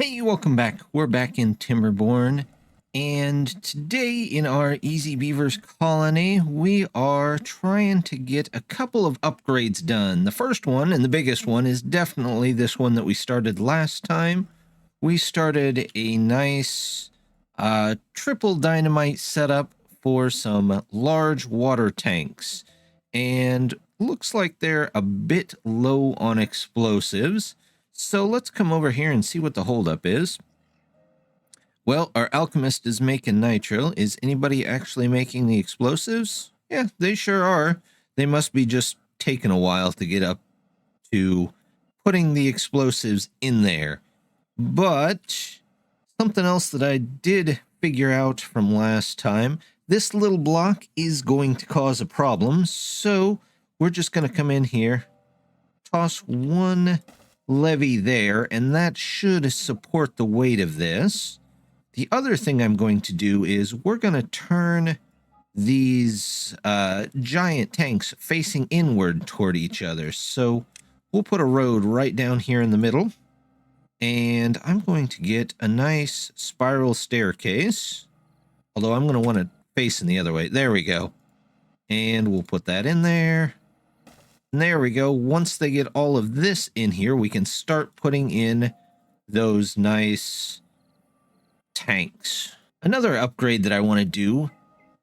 Hey, welcome back. We're back in Timberborn, and today in our Easy Beavers colony, we are trying to get a couple of upgrades done. The first one, and the biggest one, is definitely this one that we started last time. We started a nice triple dynamite setup for some large water tanks, and looks like they're a bit low on explosives. So let's come over here and see what the holdup is. Well, our alchemist is making nitro. Is anybody actually making the explosives? Yeah, they sure are. They must be just taking a while to get up to putting the explosives in there. But something else that I did figure out from last time, this little block is going to cause a problem. So we're just going to come in here, toss one levy there, and that should support the weight of this. The other thing I'm going to do is we're going to turn these giant tanks facing inward toward each other. So we'll put a road right down here in the middle, and I'm going to get a nice spiral staircase, although I'm going to want to face in the other way. There we go. And we'll put that in there. And there we go. Once they get all of this in here, we can start putting in those nice tanks. Another upgrade that I want to do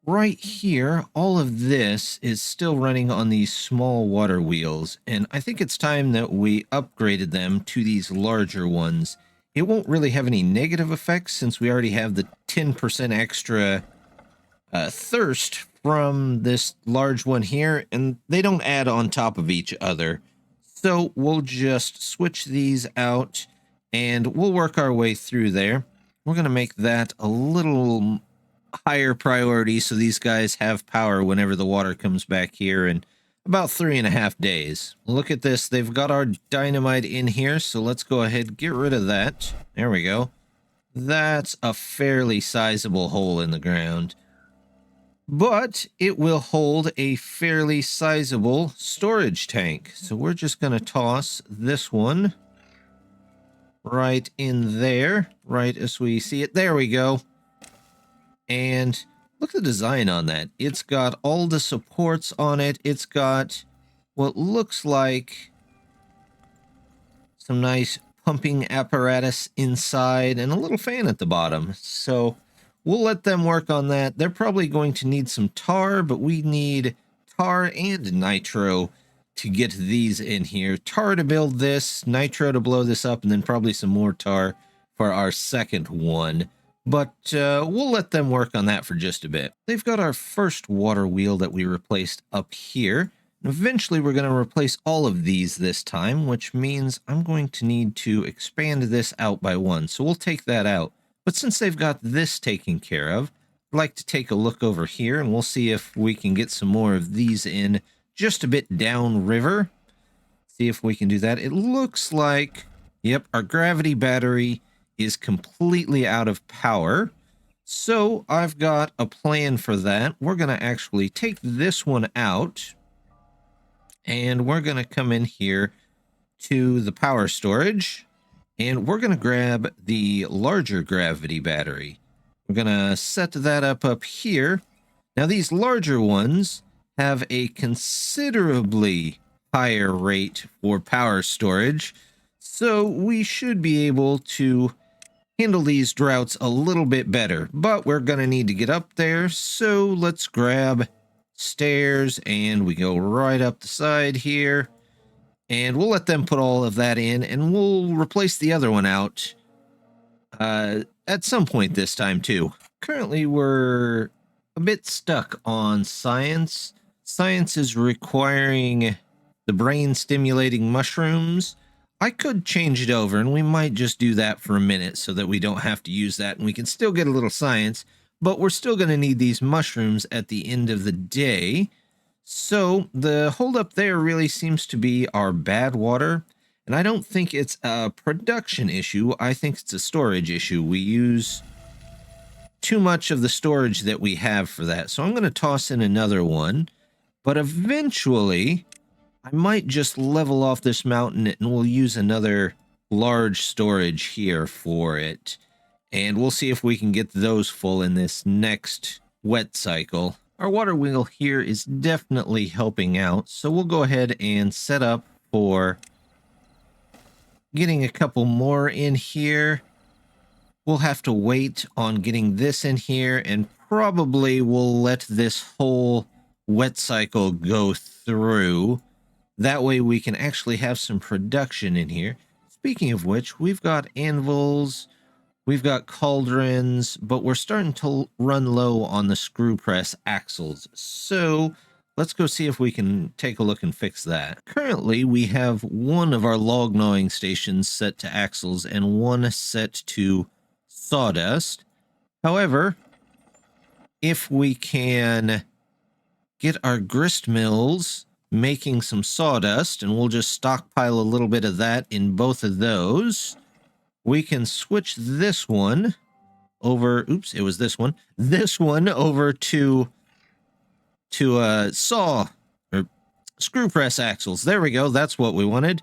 right here, all of this is still running on these small water wheels, and I think it's time that we upgraded them to these larger ones. It won't really have any negative effects since we already have the 10% extra thirst from this large one here, and they don't add on top of each other. So we'll just switch these out and we'll work our way through there. We're going to make that a little higher priority so these guys have power whenever the water comes back here in about 3.5 days. Look at this. They've got our dynamite in here, so let's go ahead and get rid of that. There we go. That's a fairly sizable hole in the ground, but it will hold a fairly sizable storage tank. So we're just going to toss this one right in there, right as we see it. There we go. And look at the design on that. It's got all the supports on it. It's got what looks like some nice pumping apparatus inside and a little fan at the bottom. So we'll let them work on that. They're probably going to need some tar, but we need tar and nitro to get these in here. Tar to build this, nitro to blow this up, and then probably some more tar for our second one. But we'll let them work on that for just a bit. They've got our first water wheel that we replaced up here. And eventually we're going to replace all of these this time, which means I'm going to need to expand this out by one. So we'll take that out. But since they've got this taken care of, I'd like to take a look over here, and we'll see if we can get some more of these in just a bit downriver. See if we can do that. It looks like, yep, our gravity battery is completely out of power. So I've got a plan for that. We're going to actually take this one out, and we're going to come in here to the power storage. And we're going to grab the larger gravity battery. We're going to set that up here. Now, these larger ones have a considerably higher rate for power storage, so we should be able to handle these droughts a little bit better. But we're going to need to get up there, so let's grab stairs, and we go right up the side here. And we'll let them put all of that in, and we'll replace the other one out at some point this time, too. Currently, we're a bit stuck on science. Science is requiring the brain-stimulating mushrooms. I could change it over, and we might just do that for a minute so that we don't have to use that, and we can still get a little science, but we're still going to need these mushrooms at the end of the day. So the holdup there really seems to be our bad water, and I don't think it's a production issue. I think it's a storage issue. We use too much of the storage that we have for that. So I'm going to toss in another one, but eventually I might just level off this mountain and we'll use another large storage here for it. And we'll see if we can get those full in this next wet cycle. Our water wheel here is definitely helping out, so we'll go ahead and set up for getting a couple more in here. We'll have to wait on getting this in here, and probably we'll let this whole wet cycle go through. That way we can actually have some production in here. Speaking of which, we've got anvils, we've got cauldrons, but we're starting to run low on the screw press axles. So let's go see if we can take a look and fix that. Currently, we have one of our log gnawing stations set to axles and one set to sawdust. However, if we can get our grist mills making some sawdust, and we'll just stockpile a little bit of that in both of those, we can switch this one over, oops, it was this one over to saw or screw press axles. There we go, that's what we wanted.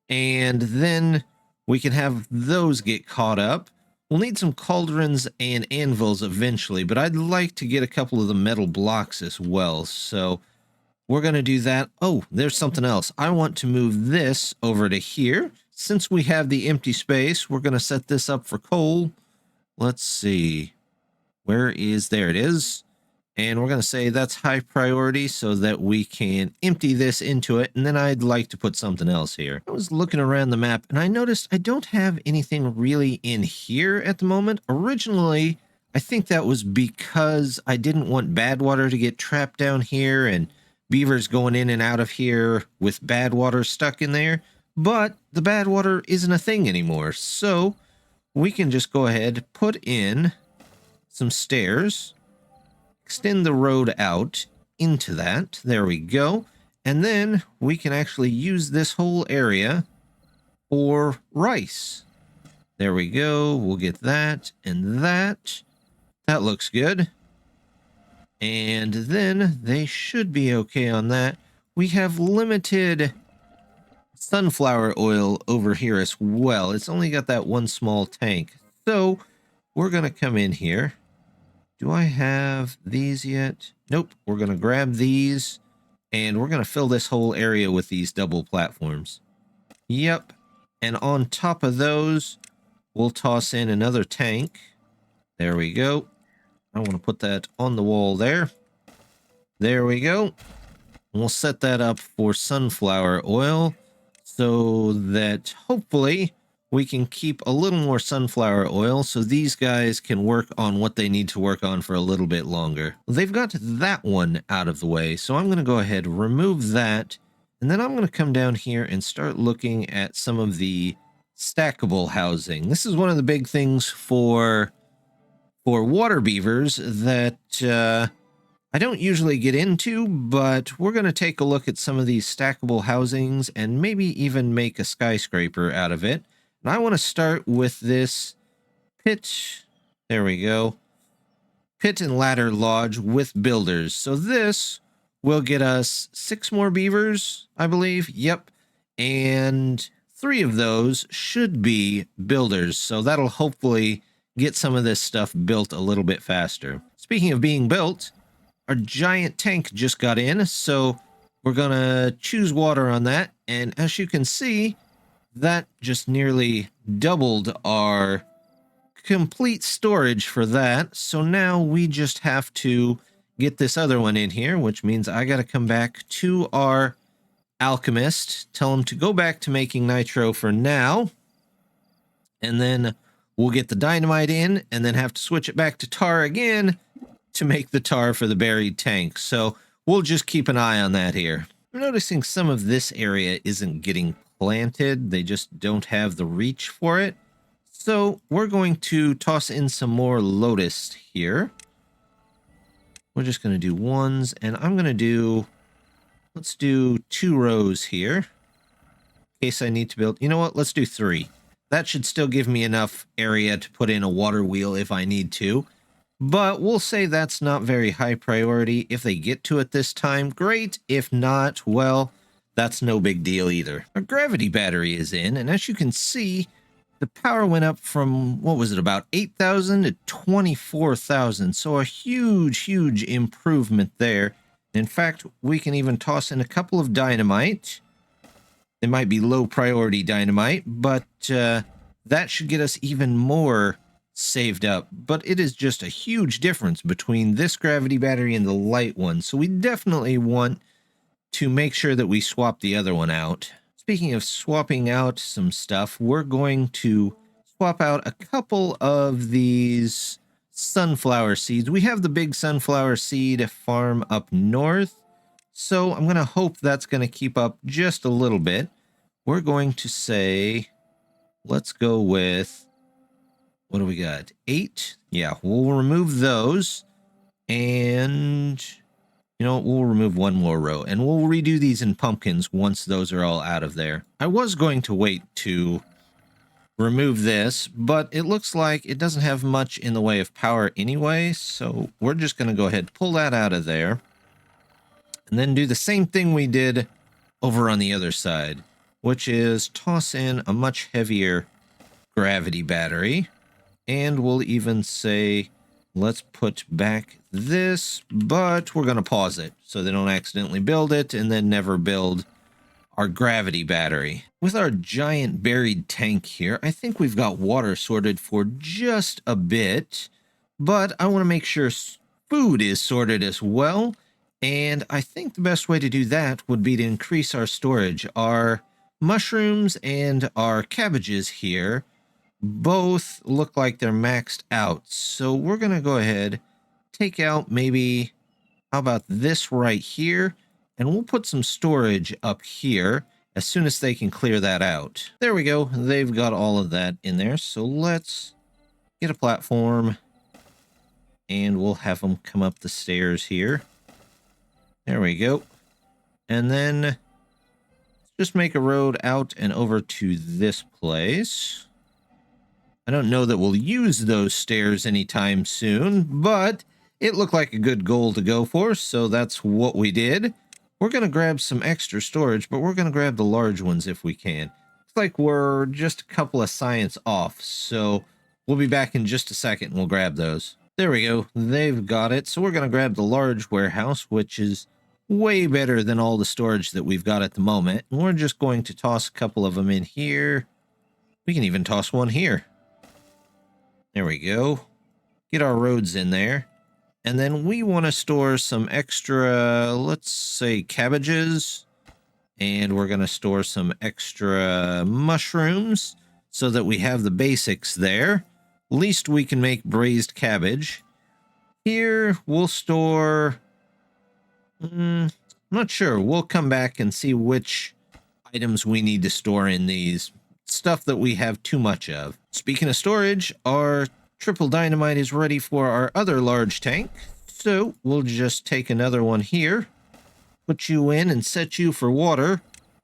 And then we can have those get caught up. We'll need some cauldrons and anvils eventually, but I'd like to get a couple of the metal blocks as well, so we're going to do that. Oh, there's something else. I want to move this over to here. Since we have the empty space, we're going to set this up for coal. Let's see. Where is... There it is. And we're going to say that's high priority so that we can empty this into it. And then I'd like to put something else here. I was looking around the map and I noticed I don't have anything really in here at the moment. Originally, I think that was because I didn't want bad water to get trapped down here and beavers going in and out of here with bad water stuck in there. But the bad water isn't a thing anymore. So we can just go ahead, put in some stairs, extend the road out into that. There we go. And then we can actually use this whole area for rice. There we go. We'll get that and that. That looks good. And then they should be okay on that. We have limited sunflower oil over here as well. It's only got that one small tank. So we're going to come in here. Do I have these yet? Nope. We're going to grab these and we're going to fill this whole area with these double platforms. Yep. And on top of those, we'll toss in another tank. There we go. I want to put that on the wall there. There we go. We'll set that up for sunflower oil so that hopefully we can keep a little more sunflower oil so these guys can work on what they need to work on for a little bit longer. They've got that one out of the way, so I'm going to go ahead and remove that, and then I'm going to come down here and start looking at some of the stackable housing. This is one of the big things for water beavers that I don't usually get into, but we're going to take a look at some of these stackable housings and maybe even make a skyscraper out of it. And I want to start with this pit. There we go. Pit and ladder lodge with builders. So this will get us 6 more beavers, I believe. Yep. And 3 of those should be builders. So that'll hopefully get some of this stuff built a little bit faster. Speaking of being built, our giant tank just got in, so we're gonna choose water on that, and as you can see, that just nearly doubled our complete storage for that. So now we just have to get this other one in here, which means I gotta come back to our alchemist, tell him to go back to making nitro for now, and then we'll get the dynamite in and then have to switch it back to tar again to make the tar for the buried tank. So we'll just keep an eye on that here. I'm noticing some of this area isn't getting planted. They just don't have the reach for it. So we're going to toss in some more lotus here. We're just going to do ones, and I'm going to do, let's do 2 rows here. In case I need to build, you know what, let's do 3. That should still give me enough area to put in a water wheel if I need to. But we'll say that's not very high priority. If they get to it this time, great. If not, well, that's no big deal either. Our gravity battery is in, and as you can see, the power went up from, what was it, about 8,000 to 24,000. So a huge improvement there. In fact, we can even toss in a couple of dynamite. It might be low priority dynamite, but that should get us even more saved up. But it is just a huge difference between this gravity battery and the light one. So we definitely want to make sure that we swap the other one out. Speaking of swapping out some stuff, we're going to swap out a couple of these sunflower seeds. We have the big sunflower seed farm up north, so I'm going to hope that's going to keep up just a little bit. We're going to say, let's go with, what do we got? 8? Yeah, we'll remove those, and you know, we'll remove one more row, and we'll redo these in pumpkins once those are all out of there. I was going to wait to remove this, but it looks like it doesn't have much in the way of power anyway, so we're just going to go ahead and pull that out of there, and then do the same thing we did over on the other side, which is toss in a much heavier gravity battery, and we'll even say, let's put back this, but we're going to pause it so they don't accidentally build it and then never build our gravity battery. With our giant buried tank here, I think we've got water sorted for just a bit, but I want to make sure food is sorted as well. And I think the best way to do that would be to increase our storage. Our mushrooms and our cabbages here both look like they're maxed out. So we're going to go ahead, take out maybe, how about this right here? And we'll put some storage up here as soon as they can clear that out. There we go. They've got all of that in there. So let's get a platform and we'll have them come up the stairs here. There we go. And then just make a road out and over to this place. I don't know that we'll use those stairs anytime soon, but it looked like a good goal to go for, so that's what we did. We're going to grab some extra storage, but we're going to grab the large ones if we can. Looks like we're just a couple of science off, so we'll be back in just a second and we'll grab those. There we go. They've got it. So we're going to grab the large warehouse, which is way better than all the storage that we've got at the moment. And we're just going to toss a couple of them in here. We can even toss one here. There we go. Get our roads in there. And then we want to store some extra, let's say, cabbages. And we're going to store some extra mushrooms so that we have the basics there. At least we can make braised cabbage. Here, we'll store, I'm not sure. We'll come back and see which items we need to store in these. Stuff that we have too much of. Speaking of storage, our triple dynamite is ready for our other large tank. So we'll just take another one here, put you in and set you for water.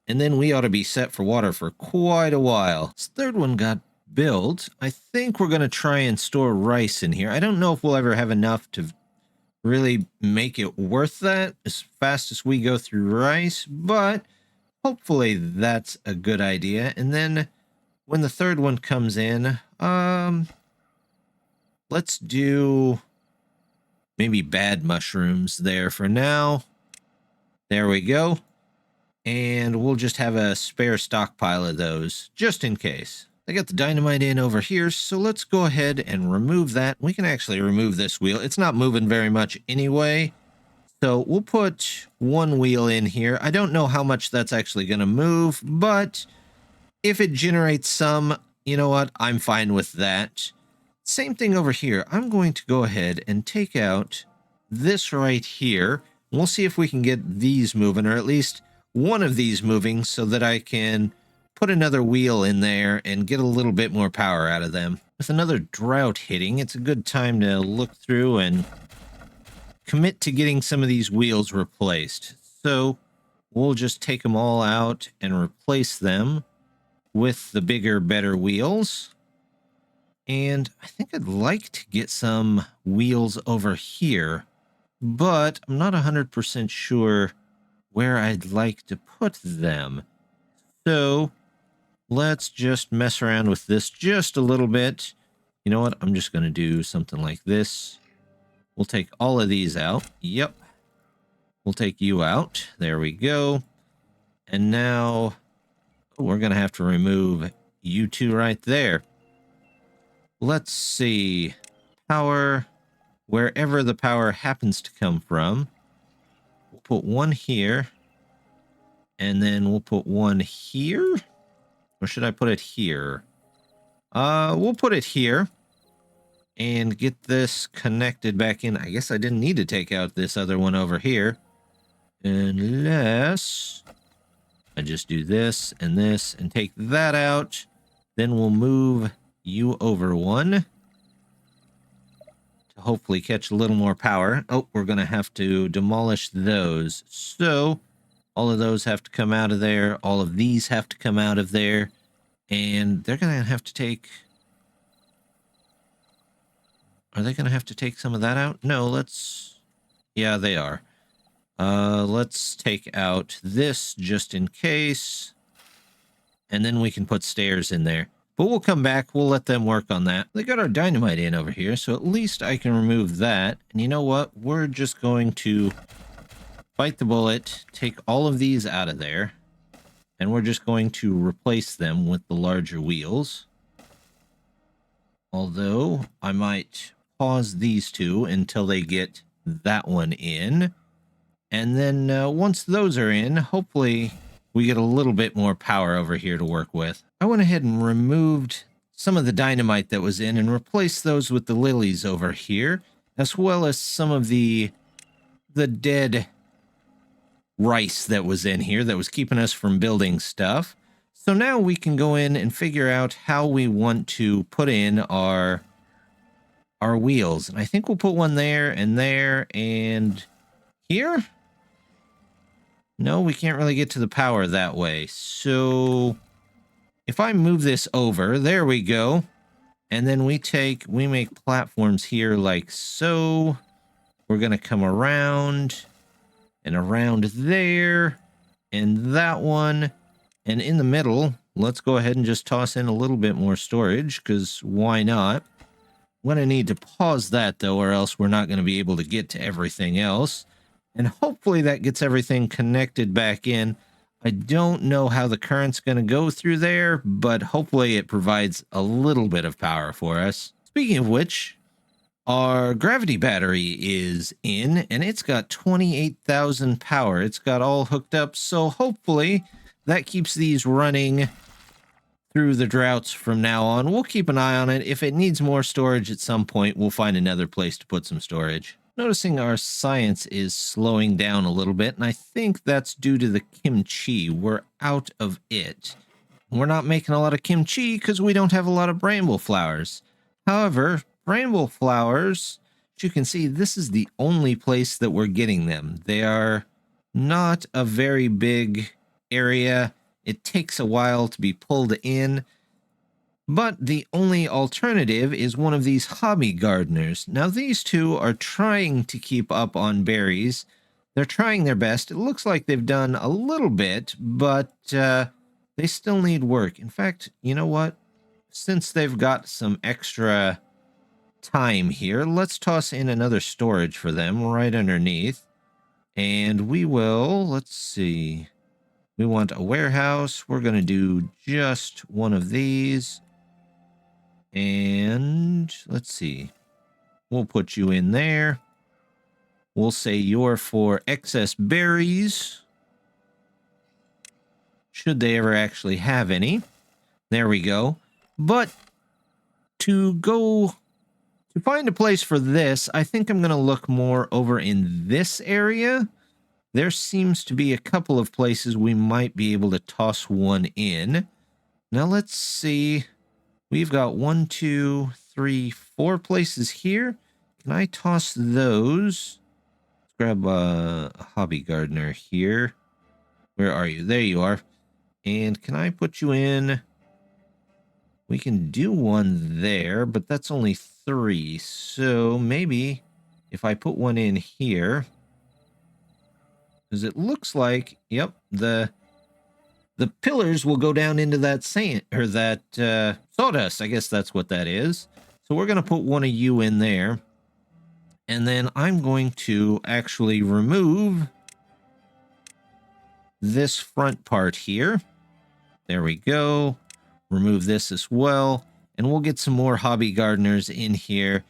And then we ought to be set for water for quite a while. This third one got built. I think we're going to try and store rice in here. I don't know if we'll ever have enough to really make it worth that as fast as we go through rice, but hopefully that's a good idea. And then when the third one comes in, let's do maybe bad mushrooms there for now. There we go. And we'll just have a spare stockpile of those just in case. I got the dynamite in over here, so let's go ahead and remove that. We can actually remove this wheel. It's not moving very much anyway. So we'll put one wheel in here. I don't know how much that's actually going to move, but if it generates some, you know what? I'm fine with that. Same thing over here. I'm going to go ahead and take out this right here. We'll see if we can get these moving, or at least one of these moving, so that I can put another wheel in there and get a little bit more power out of them. With another drought hitting, it's a good time to look through and commit to getting some of these wheels replaced. So we'll just take them all out and replace them with the bigger, better wheels. And I think I'd like to get some wheels over here, but I'm not 100% sure where I'd like to put them. So let's just mess around with this just a little bit. You know what? I'm just going to do something like this. We'll take all of these out. Yep. We'll take you out. There we go. And now we're going to have to remove you two right there. Let's see. Power. Wherever the power happens to come from. We'll put one here. And then we'll put one here. Or should I put it here? We'll put it here. And get this connected back in. I guess I didn't need to take out this other one over here. Unless I just do this and take that out. Then we'll move you over one to hopefully catch a little more power. Oh, we're going to have to demolish those. So all of those have to come out of there. All of these have to come out of there. And they're going to have to take... Are they going to have to take some of that out? No, let's... Yeah, they are. Let's take out this just in case. And then we can put stairs in there. But we'll come back. We'll let them work on that. They got our dynamite in over here, so at least I can remove that. And you know what? We're just going to bite the bullet, take all of these out of there. And we're just going to replace them with the larger wheels. Although, I might pause these two until they get that one in. And then once those are in, hopefully we get a little bit more power over here to work with. I went ahead and removed some of the dynamite that was in and replaced those with the lilies over here, as well as some of the dead rice that was in here that was keeping us from building stuff. So now we can go in and figure out how we want to put in our wheels. And I think we'll put one there and here. No, we can't really get to the power that way. So if I move this over, there we go. And then we make platforms here like so. We're going to come around and around there and that one. And in the middle, let's go ahead and just toss in a little bit more storage, because why not? I'm going to need to pause that, though, or else we're not going to be able to get to everything else. And hopefully that gets everything connected back in. I don't know how the current's going to go through there, but hopefully it provides a little bit of power for us. Speaking of which, our gravity battery is in, and it's got 28,000 power. It's got all hooked up, so hopefully that keeps these running through the droughts from now on. We'll keep an eye on it. If it needs more storage at some point, we'll find another place to put some storage. Noticing our science is slowing down a little bit, and I think that's due to the kimchi. We're out of it. We're not making a lot of kimchi because we don't have a lot of bramble flowers. However, bramble flowers, as you can see, this is the only place that we're getting them. They are not a very big area. It takes a while to be pulled in. But the only alternative is one of these hobby gardeners. Now, these two are trying to keep up on berries. They're trying their best. It looks like they've done a little bit, but they still need work. In fact, you know what? Since they've got some extra time here, let's toss in another storage for them right underneath. And we will, let's see. We want a warehouse. We're going to do just one of these. And let's see. We'll put you in there. We'll say you're for excess berries. Should they ever actually have any. There we go. But to find a place for this, I think I'm going to look more over in this area. There seems to be a couple of places we might be able to toss one in. Now let's see. We've got 1, 2, 3, 4 places here. Can I toss those? Let's grab a hobby gardener here. Where are you? There you are. And can I put you in? We can do one there, but that's only 3. So maybe if I put one in here, Because it looks like, yep, the pillars will go down into that sand, or that sawdust. I guess that's what that is. So we're going to put one of you in there. And then I'm going to actually remove this front part here. There we go. Remove this as well. And we'll get some more hobby gardeners in here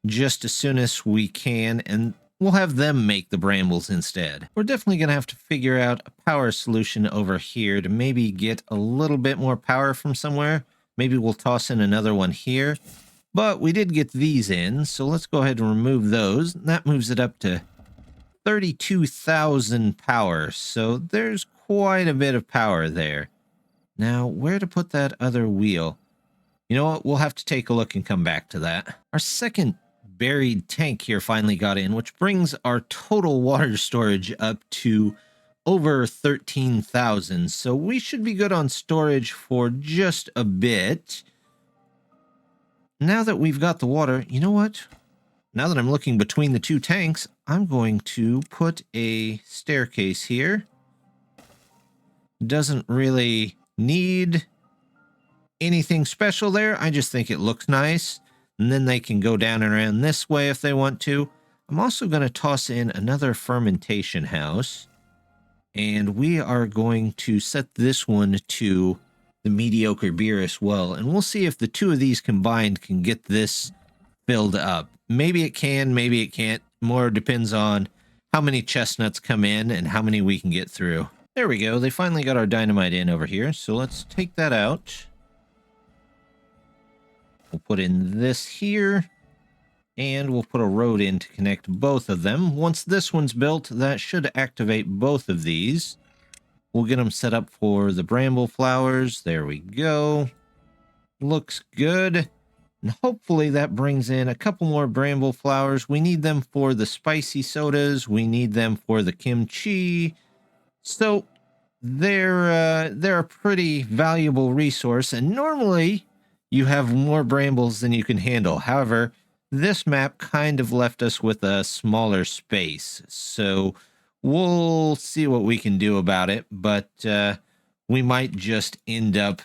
just as soon as we can. And we'll have them make the brambles instead. We're definitely going to have to figure out a power solution over here to maybe get a little bit more power from somewhere. Maybe we'll toss in another one here. But we did get these in, so let's go ahead and remove those. That moves it up to 32,000 power, so there's quite a bit of power there. Now, where to put that other wheel? You know what? We'll have to take a look and come back to that. Our second buried tank here finally got in, which brings our total water storage up to over 13,000. So we should be good on storage for just a bit. Now that we've got the water, you know what? Now that I'm looking between the two tanks, I'm going to put a staircase here. Doesn't really need anything special there. I just think it looks nice. And then they can go down and around this way if they want to. I'm also going to toss in another fermentation house. And we are going to set this one to the mediocre beer as well. And we'll see if the two of these combined can get this filled up. Maybe it can, maybe it can't. More depends on how many chestnuts come in and how many we can get through. There we go. They finally got our dynamite in over here. So let's take that out. We'll put in this here. And we'll put a road in to connect both of them. Once this one's built, that should activate both of these. We'll get them set up for the bramble flowers. There we go. Looks good. And hopefully that brings in a couple more bramble flowers. We need them for the spicy sodas. We need them for the kimchi. So they're a pretty valuable resource. And normally you have more brambles than you can handle. However, this map kind of left us with a smaller space. So we'll see what we can do about it, but we might just end up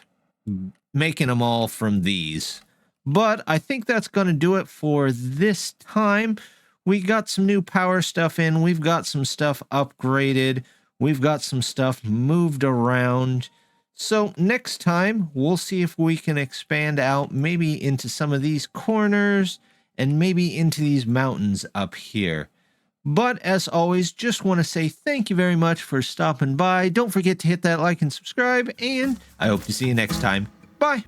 making them all from these. But I think that's going to do it for this time. We got some new power stuff in. We've got some stuff upgraded. We've got some stuff moved around. So next time, we'll see if we can expand out maybe into some of these corners and maybe into these mountains up here. But as always, just want to say thank you very much for stopping by. Don't forget to hit that like and subscribe, and I hope to see you next time. Bye!